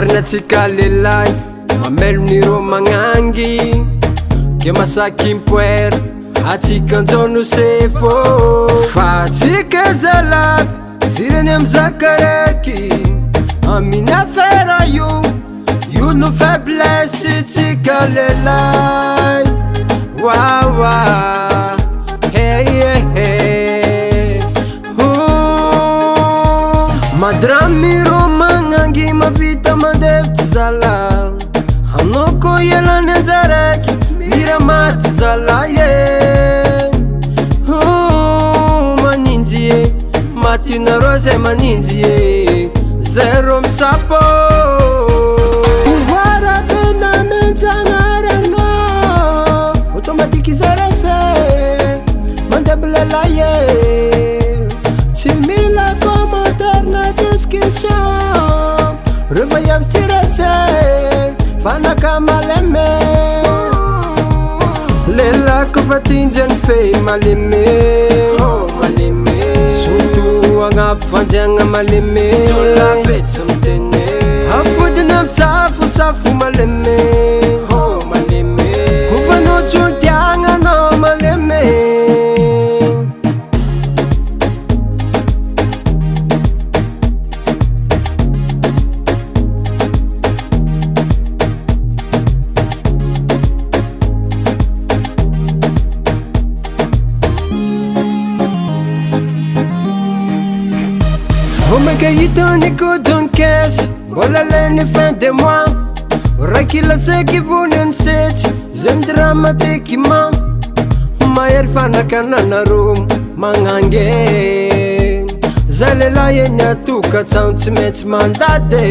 Marina tsika lelay mamelon'ireo magnangy ke masaky mpoera atsika anjao sefo fa tsika zalahy zireny amizaka raiky aminy affaire io no faiblesse tsika lelay wawa hey hey hey madramiro magnangy mavita mandevitry zala hanoko ialany anjaraky mira maty zala ye maninjy e matinareo zay maninjy e zero misapo pouvoir tena menjanarano automatique zarese mandeblela ye tsy mila commentaire na discussion revayavy tirese fanaka maleme lela kofa tinjany fe maleme maleme surtout agnaby fanjagna maleme solabetsy mitene afodina misafosafo maleme maleme kofa no tsotiagna no maleme Omega hitanyko donkesy mbola leny fin de mois raiky latsaky voniny setsy zay midramatiquement mahery fanakananareo magnangy zay lelahy eny atokatrano tsy maintsy mandady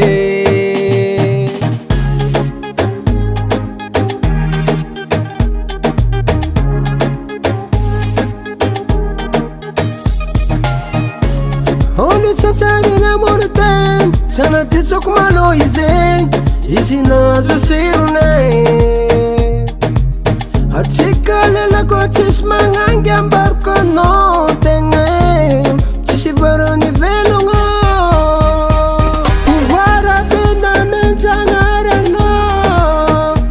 sasarina morten sana tisoko malo izy nazo sirone atsika lelako tsisy magnangy ambaroko no tegna tsisy varony velogno pouvoir tena menjanarano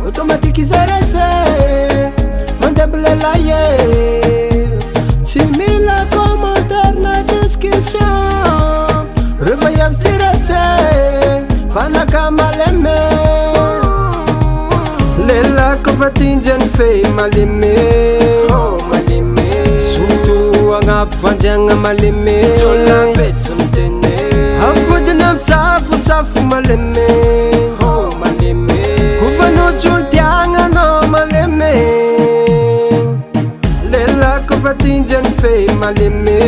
automatique zarese mandeblela ye tsy mila commentaire na discussion revayavy tirese fanaka maleme lela kofa tinjany fe maleme maleme surtout agnaby fanjagna maleme solabetsy mitene afodina misafosafo maleme maleme kofa no tsotiagna no maleme lela kofa tinjany fe maleme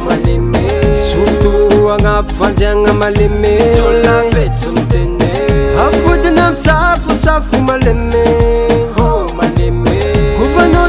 maleme surtout agnaby fanjagna maleme solabetsy mitene afodina misafosafo maleme maleme kofa no